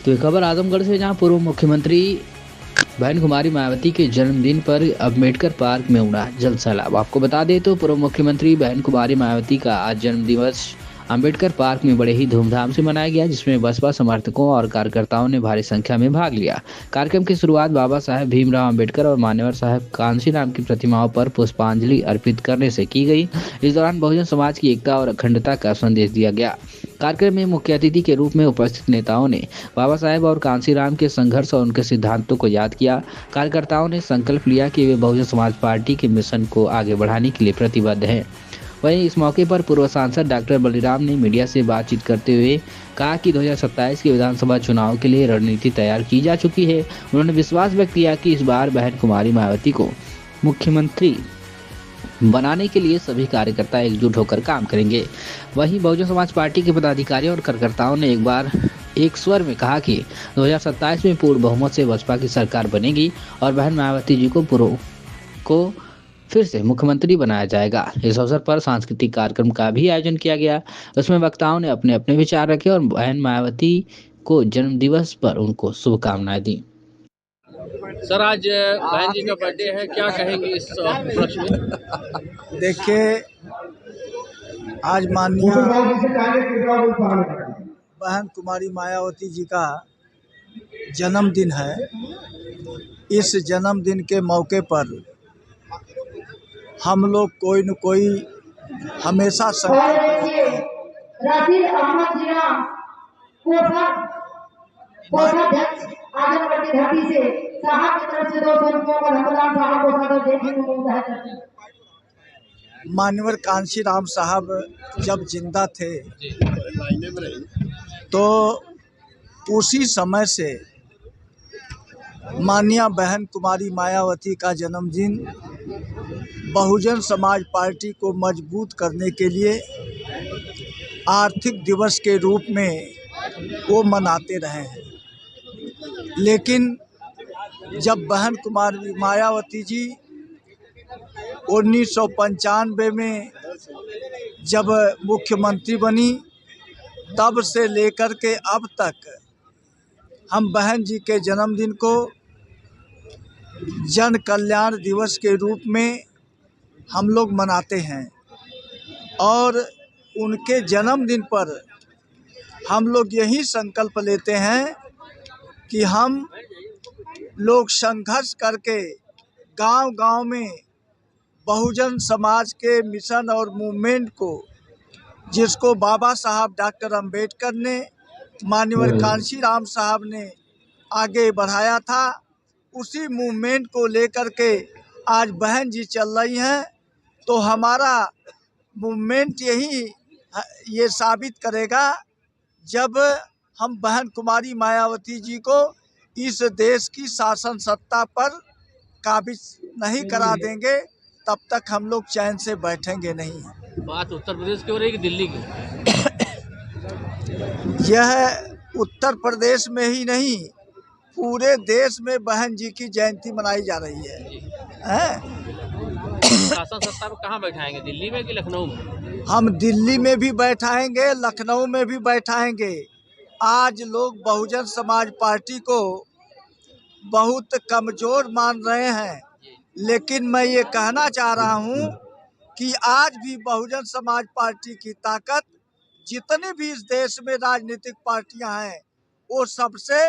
तो ये खबर आजमगढ़ से, जहां पूर्व मुख्यमंत्री बहन कुमारी मायावती के जन्मदिन पर अम्बेडकर पार्क में उमड़ा जल सैलाब। आपको बता दें तो पूर्व मुख्यमंत्री बहन कुमारी मायावती का आज जन्मदिवस अम्बेडकर पार्क में बड़े ही धूमधाम से मनाया गया, जिसमें बसपा समर्थकों और कार्यकर्ताओं ने भारी संख्या में भाग लिया। कार्यक्रम की शुरुआत बाबा साहेब भीमराव अम्बेडकर और मान्यवर साहब कांशीराम की प्रतिमाओं पर पुष्पांजलि अर्पित करने से की गई। इस दौरान बहुजन समाज की एकता और अखंडता का संदेश दिया गया। कार्यक्रम में मुख्य अतिथि के रूप में उपस्थित नेताओं ने बाबा साहेब और कांशीराम के संघर्ष और उनके सिद्धांतों को याद किया। कार्यकर्ताओं ने संकल्प लिया कि वे बहुजन समाज पार्टी के मिशन को आगे बढ़ाने के लिए प्रतिबद्ध हैं। वहीं इस मौके पर पूर्व सांसद डॉक्टर बलिराम ने मीडिया से बातचीत करते हुए कहा कि 2027 के विधानसभा चुनाव के लिए रणनीति तैयार की जा चुकी है। उन्होंने विश्वास व्यक्त किया कि इस बार बहन कुमारी मायावती को मुख्यमंत्री बनाने के लिए सभी कार्यकर्ता एकजुट होकर काम करेंगे। वहीं बहुजन समाज पार्टी के पदाधिकारियों और कार्यकर्ताओं ने एक बार एक स्वर में कहा कि 2027 में पूर्ण बहुमत से बसपा की सरकार बनेगी और बहन मायावती जी को फिर से मुख्यमंत्री बनाया जाएगा। इस अवसर पर सांस्कृतिक कार्यक्रम का भी आयोजन किया गया। उसमें वक्ताओं ने अपने अपने विचार रखे और बहन मायावती को जन्मदिवस पर उनको शुभकामनाएं दी। सर, आज बहन जी का बर्थडे है, क्या कहेंगे इस उपलक्ष्य में? देखिए, आज माननीय बहन कुमारी मायावती जी का जन्मदिन है। इस जन्मदिन के मौके पर हम लोग कोई न कोई हमेशा मान्यवर कांशीराम साहब जब जिंदा थे तो उसी समय से माननीय बहन कुमारी मायावती का जन्मदिन बहुजन समाज पार्टी को मजबूत करने के लिए आर्थिक दिवस के रूप में वो मनाते रहे हैं। लेकिन जब बहन कुमारी मायावती जी 1995 में जब मुख्यमंत्री बनी, तब से लेकर के अब तक हम बहन जी के जन्मदिन को जन कल्याण दिवस के रूप में हम लोग मनाते हैं और उनके जन्मदिन पर हम लोग यही संकल्प लेते हैं कि हम लोग संघर्ष करके गांव-गांव में बहुजन समाज के मिशन और मूवमेंट को, जिसको बाबा साहब डॉक्टर अम्बेडकर ने, मान्यवर कांशीराम साहब ने आगे बढ़ाया था, उसी मूवमेंट को लेकर के आज बहन जी चल रही हैं। तो हमारा मूवमेंट ये साबित करेगा जब हम बहन कुमारी मायावती जी को इस देश की शासन सत्ता पर काबिज नहीं करा देंगे, तब तक हम लोग चैन से बैठेंगे नहीं। बात उत्तर प्रदेश की हो रही है कि दिल्ली की? यह उत्तर प्रदेश में ही नहीं, पूरे देश में बहन जी की जयंती मनाई जा रही है। शासन सत्ता को कहाँ बैठाएंगे, दिल्ली में कि लखनऊ में? हम दिल्ली में भी बैठाएंगे, लखनऊ में भी बैठाएंगे। आज लोग बहुजन समाज पार्टी को बहुत कमजोर मान रहे हैं, लेकिन मैं ये कहना चाह रहा हूँ कि आज भी बहुजन समाज पार्टी की ताकत, जितनी भी इस देश में राजनीतिक पार्टियां हैं, वो सबसे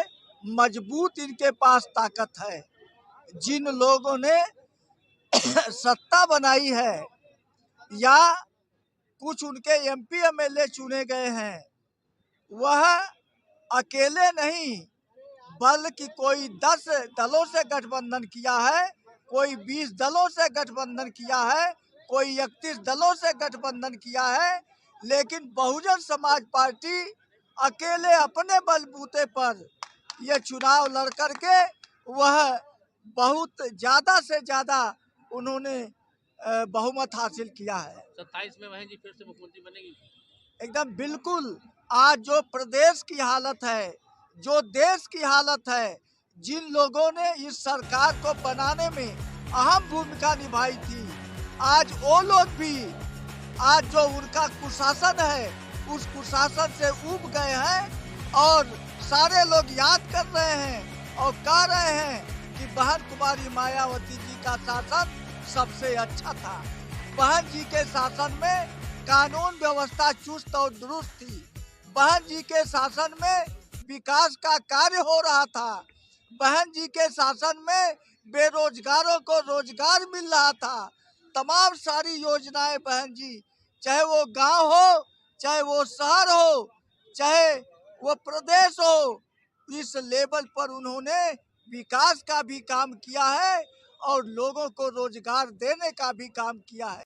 मजबूत इनके पास ताकत है। जिन लोगों ने सत्ता बनाई है या कुछ उनके एमपी एमएलए चुने गए हैं, वह अकेले नहीं बल्कि कोई 10 दलों से गठबंधन किया है, कोई 20 दलों से गठबंधन किया है, कोई 31 दलों से गठबंधन किया है, लेकिन बहुजन समाज पार्टी अकेले अपने बलबूते पर यह चुनाव लड़ करके वह बहुत ज़्यादा से ज़्यादा उन्होंने बहुमत हासिल किया है। 27 में बहन जी फिर से मुख्यमंत्री बनेगी? एकदम बिल्कुल। आज जो प्रदेश की हालत है, जो देश की हालत है, जिन लोगों ने इस सरकार को बनाने में अहम भूमिका निभाई थी, आज वो लोग भी, आज जो उनका कुशासन है, उस कुशासन से ऊब गए हैं और सारे लोग याद कर रहे हैं और कह रहे हैं कि बहन कुमारी मायावती जी का शासन सबसे अच्छा था। बहन जी के शासन में कानून व्यवस्था चुस्त और दुरुस्त थी। बहन जी के शासन में विकास का कार्य हो रहा था। बहन जी के शासन में बेरोजगारों को रोजगार मिल रहा था। तमाम सारी योजनाएं बहन जी, चाहे वो गांव हो, चाहे वो शहर हो, चाहे वो प्रदेश हो, इस लेवल पर उन्होंने विकास का भी काम किया है और लोगों को रोजगार देने का भी काम किया है।